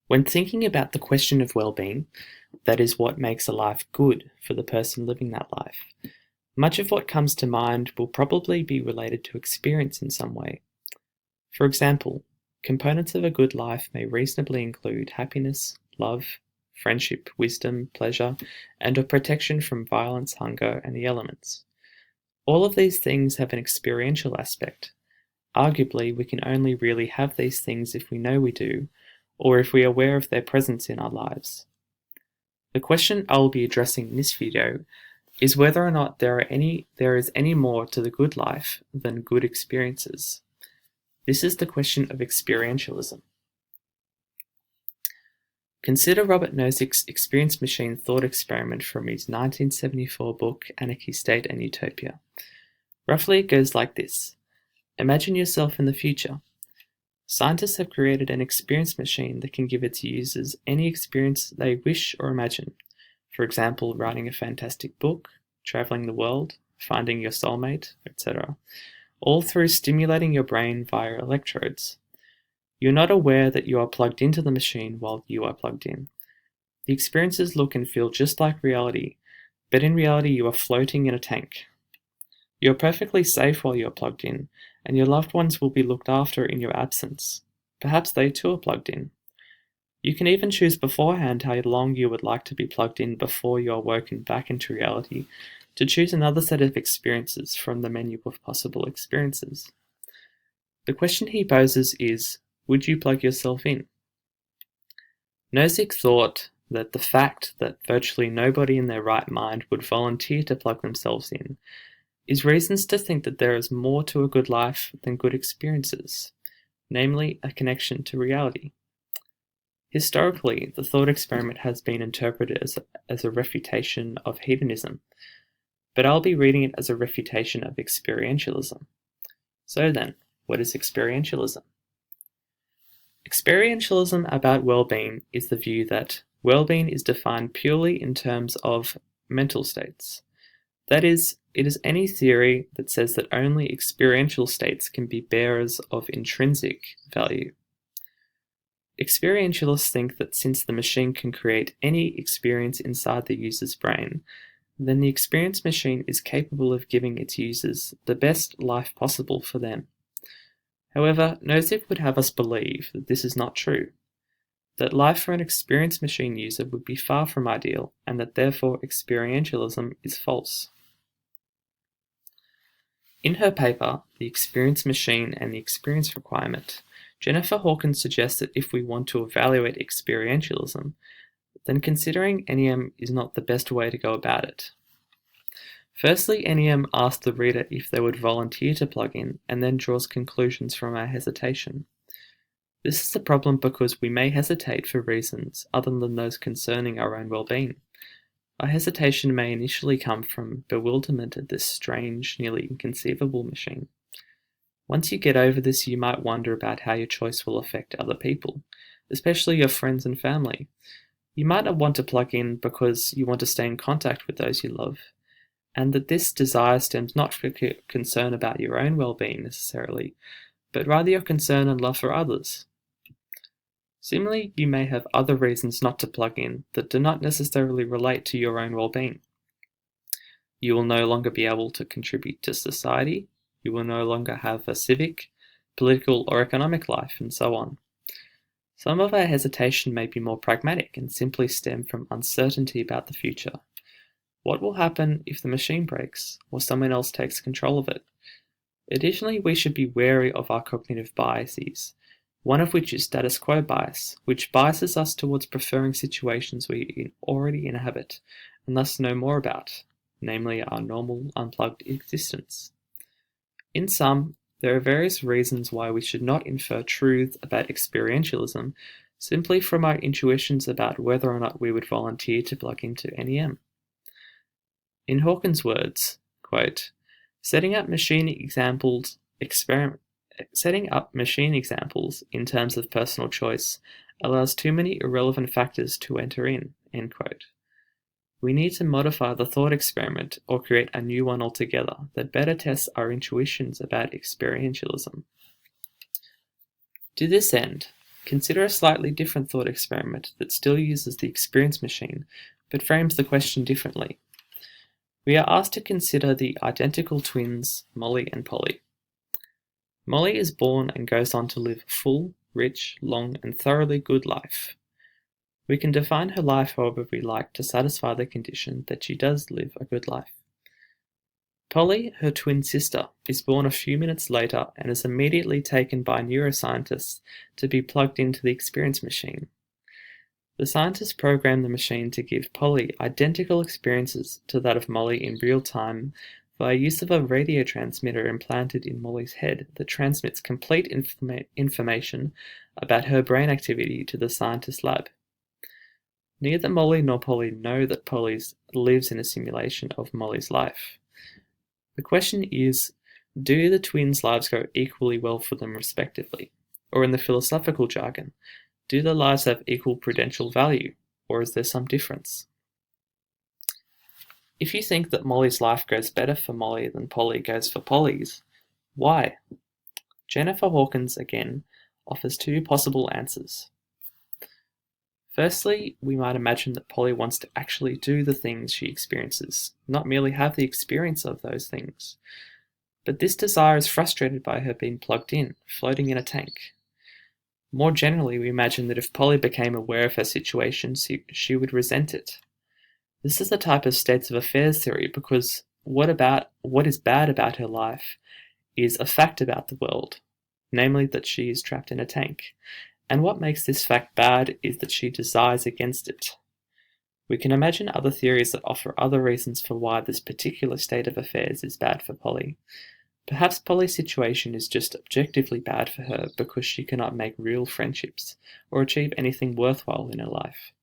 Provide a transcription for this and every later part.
When thinking about the question of well-being, that is what makes a life good for the person living that life, much of what comes to mind will probably be related to experience in some way. For example, components of a good life may reasonably include happiness, love, friendship, wisdom, pleasure, and/or protection from violence, hunger, and the elements. All of these things have an experiential aspect. Arguably, we can only really have these things if we know we do, or if we are aware of their presence in our lives. The question I will be addressing in this video is whether or not there is any more to the good life than good experiences. This is the question of experientialism. Consider Robert Nozick's experience machine thought experiment from his 1974 book Anarchy, State and Utopia. Roughly it goes like this. Imagine yourself in the future. Scientists have created an experience machine that can give its users any experience they wish or imagine. For example, writing a fantastic book, traveling the world, finding your soulmate, etc. All through stimulating your brain via electrodes. You're not aware that you are plugged into the machine while you are plugged in. The experiences look and feel just like reality, but in reality you are floating in a tank. You're perfectly safe while you're plugged in, and your loved ones will be looked after in your absence. Perhaps they too are plugged in. You can even choose beforehand how long you would like to be plugged in before you are woken back into reality to choose another set of experiences from the menu of possible experiences. The question he poses is, would you plug yourself in? Nozick thought that the fact that virtually nobody in their right mind would volunteer to plug themselves in is reasons to think that there is more to a good life than good experiences, namely a connection to reality. Historically, the thought experiment has been interpreted as a refutation of hedonism, but I'll be reading it as a refutation of experientialism. So then, what is experientialism? Experientialism about well-being is the view that well-being is defined purely in terms of mental states. That is, it is any theory that says that only experiential states can be bearers of intrinsic value. Experientialists think that since the machine can create any experience inside the user's brain, then the experience machine is capable of giving its users the best life possible for them. However, Nozick would have us believe that this is not true, that life for an experience machine user would be far from ideal, and that therefore experientialism is false. In her paper, The Experience Machine and the Experience Requirement, Jennifer Hawkins suggests that if we want to evaluate experientialism, then considering NEM is not the best way to go about it. Firstly, NEM asks the reader if they would volunteer to plug in, and then draws conclusions from our hesitation. This is a problem because we may hesitate for reasons other than those concerning our own well-being. Our hesitation may initially come from bewilderment at this strange, nearly inconceivable machine. Once you get over this, you might wonder about how your choice will affect other people, especially your friends and family. You might not want to plug in because you want to stay in contact with those you love, and that this desire stems not from concern about your own well-being necessarily, but rather your concern and love for others. Similarly, you may have other reasons not to plug in that do not necessarily relate to your own well-being. You will no longer be able to contribute to society, you will no longer have a civic, political, or economic life, and so on. Some of our hesitation may be more pragmatic and simply stem from uncertainty about the future. What will happen if the machine breaks, or someone else takes control of it? Additionally, we should be wary of our cognitive biases, one of which is status quo bias, which biases us towards preferring situations we already inhabit, and thus know more about, namely our normal, unplugged existence. In sum, there are various reasons why we should not infer truth about experientialism simply from our intuitions about whether or not we would volunteer to plug into NEM. In Hawkins' words, quote, setting up machine examples in terms of personal choice allows too many irrelevant factors to enter in, end quote. We need to modify the thought experiment or create a new one altogether that better tests our intuitions about experientialism. To this end, Consider a slightly different thought experiment that still uses the experience machine, but frames the question differently. We are asked to consider the identical twins, Molly and Polly. Molly is born and goes on to live a full, rich, long, and thoroughly good life. We can define her life however we like to satisfy the condition that she does live a good life. Polly, her twin sister, is born a few minutes later and is immediately taken by neuroscientists to be plugged into the experience machine. The scientists program the machine to give Polly identical experiences to that of Molly in real time via use of a radio transmitter implanted in Molly's head that transmits complete information about her brain activity to the scientist lab. Neither Molly nor Polly know that Polly lives in a simulation of Molly's life. The question is, do the twins' lives go equally well for them respectively? Or in the philosophical jargon, do their lives have equal prudential value, or is there some difference? If you think that Molly's life goes better for Molly than Polly goes for Polly's, why? Jennifer Hawkins, again, offers two possible answers. Firstly, we might imagine that Polly wants to actually do the things she experiences, not merely have the experience of those things. But this desire is frustrated by her being plugged in, floating in a tank. More generally, we imagine that if Polly became aware of her situation, she would resent it. This is the type of states of affairs theory because what is bad about her life is a fact about the world, namely that she is trapped in a tank. And what makes this fact bad is that she desires against it. We can imagine other theories that offer other reasons for why this particular state of affairs is bad for Polly. Perhaps Polly's situation is just objectively bad for her because she cannot make real friendships or achieve anything worthwhile in her life.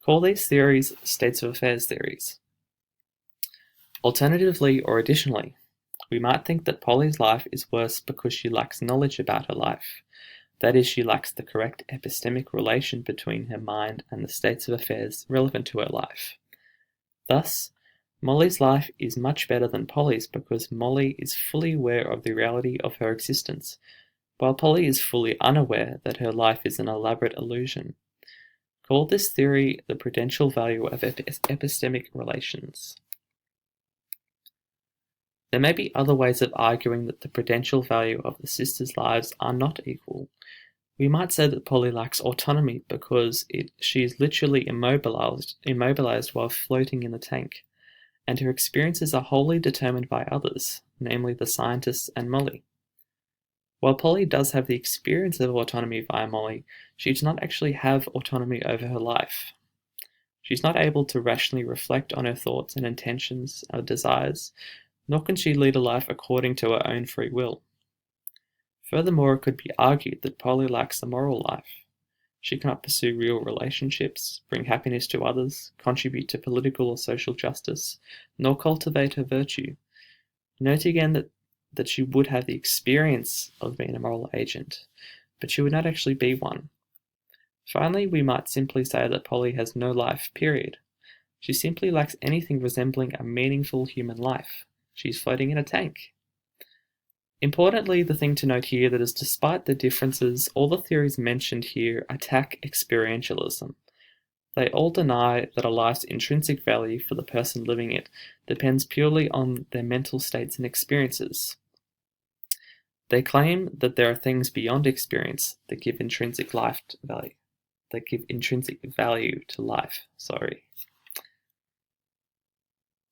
Call these theories states of affairs theories. Alternatively or additionally, we might think that Polly's life is worse because she lacks knowledge about her life. That is, she lacks the correct epistemic relation between her mind and the states of affairs relevant to her life. Thus, Molly's life is much better than Polly's because Molly is fully aware of the reality of her existence, while Polly is fully unaware that her life is an elaborate illusion. Call this theory the prudential value of epistemic relations. There may be other ways of arguing that the prudential value of the sisters' lives are not equal. We might say that Polly lacks autonomy because she is literally immobilized while floating in the tank, and her experiences are wholly determined by others, namely the scientists and Molly. While Polly does have the experience of autonomy via Molly, she does not actually have autonomy over her life. She's not able to rationally reflect on her thoughts and intentions or desires, nor can she lead a life according to her own free will. Furthermore, it could be argued that Polly lacks a moral life. She cannot pursue real relationships, bring happiness to others, contribute to political or social justice, nor cultivate her virtue. Note again that she would have the experience of being a moral agent, but she would not actually be one. Finally, we might simply say that Polly has no life, period. She simply lacks anything resembling a meaningful human life. She's floating in a tank. Importantly, the thing to note here that is despite the differences, all the theories mentioned here attack experientialism. They all deny that a life's intrinsic value for the person living it depends purely on their mental states and experiences. They claim that there are things beyond experience that give intrinsic value to life.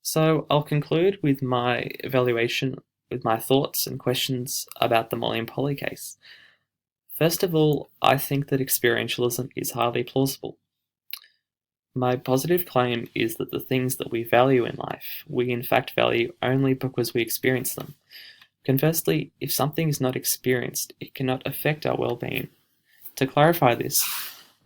So I'll conclude with my evaluation, with my thoughts and questions about the Molly and Polly case. First of all, I think that experientialism is highly plausible. My positive claim is that the things that we value in life, we in fact value only because we experience them. Conversely, if something is not experienced, it cannot affect our well-being. To clarify this,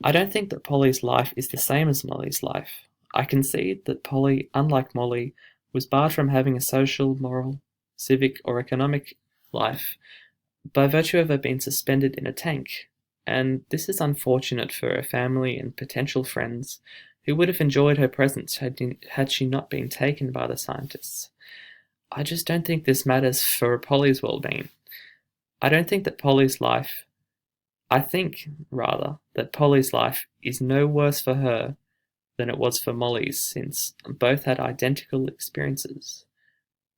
I don't think that Polly's life is the same as Molly's life. I concede that Polly, unlike Molly, was barred from having a social, moral, civic, or economic life by virtue of her being suspended in a tank, and this is unfortunate for her family and potential friends who would have enjoyed her presence had she not been taken by the scientists. I just don't think this matters for Polly's well-being. I don't think that Polly's life I think, rather, that Polly's life is no worse for her than it was for Molly's, since both had identical experiences.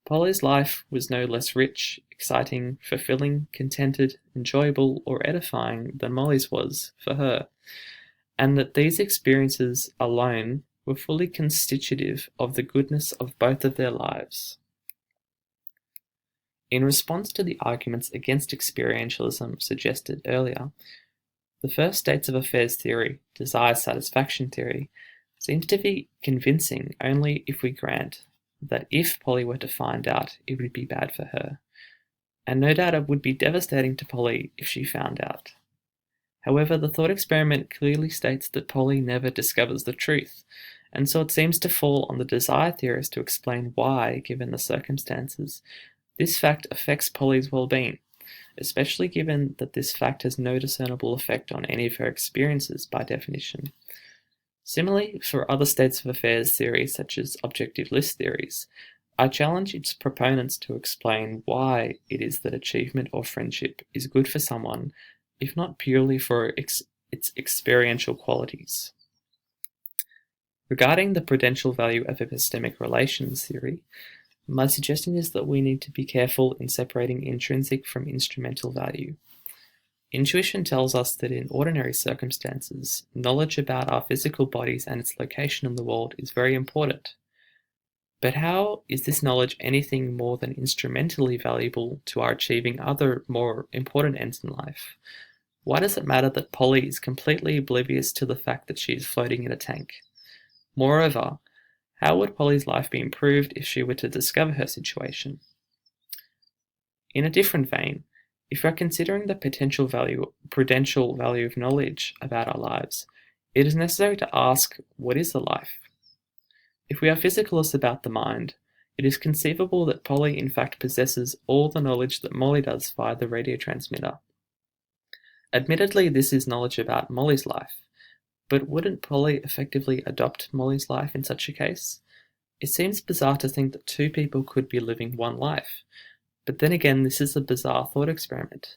Polly's life was no less rich, exciting, fulfilling, contented, enjoyable, or edifying than Molly's was for her, and that these experiences alone were fully constitutive of the goodness of both of their lives. In response to the arguments against experientialism suggested earlier, the first states of affairs theory, desire satisfaction theory, seems to be convincing only if we grant that if Polly were to find out, it would be bad for her. And no doubt it would be devastating to Polly if she found out. However, the thought experiment clearly states that Polly never discovers the truth, and so it seems to fall on the desire theorist to explain why, given the circumstances, this fact affects Polly's well-being, especially given that this fact has no discernible effect on any of her experiences by definition. Similarly, for other states of affairs theories such as objective list theories, I challenge its proponents to explain why it is that achievement or friendship is good for someone, if not purely for its experiential qualities. Regarding the prudential value of epistemic relations theory, my suggestion is that we need to be careful in separating intrinsic from instrumental value. Intuition tells us that in ordinary circumstances, knowledge about our physical bodies and its location in the world is very important. But how is this knowledge anything more than instrumentally valuable to our achieving other more important ends in life? Why does it matter that Polly is completely oblivious to the fact that she is floating in a tank? Moreover, how would Polly's life be improved if she were to discover her situation? In a different vein, if we're considering the prudential value of knowledge about our lives, it is necessary to ask, what is a life? If we are physicalists about the mind, it is conceivable that Polly in fact possesses all the knowledge that Molly does via the radio transmitter. Admittedly, this is knowledge about Molly's life, but wouldn't Polly effectively adopt Molly's life in such a case? It seems bizarre to think that two people could be living one life, but then again, this is a bizarre thought experiment.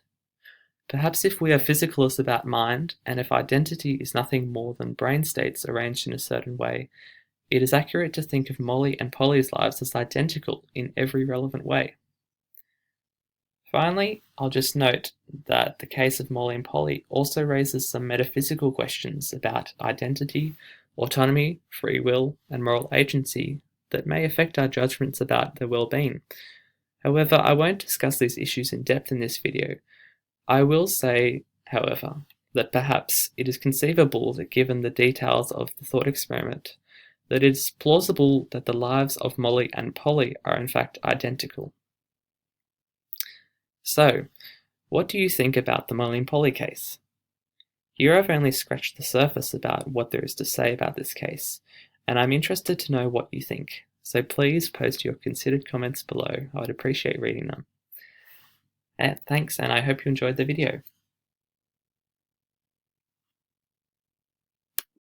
Perhaps if we are physicalists about mind, and if identity is nothing more than brain states arranged in a certain way, it is accurate to think of Molly and Polly's lives as identical in every relevant way. Finally, I'll just note that the case of Molly and Polly also raises some metaphysical questions about identity, autonomy, free will, and moral agency that may affect our judgments about their well-being. However, I won't discuss these issues in depth in this video. I will say, however, that perhaps it is conceivable that given the details of the thought experiment, that it is plausible that the lives of Molly and Polly are in fact identical. So, what do you think about the Molly and Polly case? Here I've only scratched the surface about what there is to say about this case, and I'm interested to know what you think, so please post your considered comments below. I would appreciate reading them. Thanks, and I hope you enjoyed the video.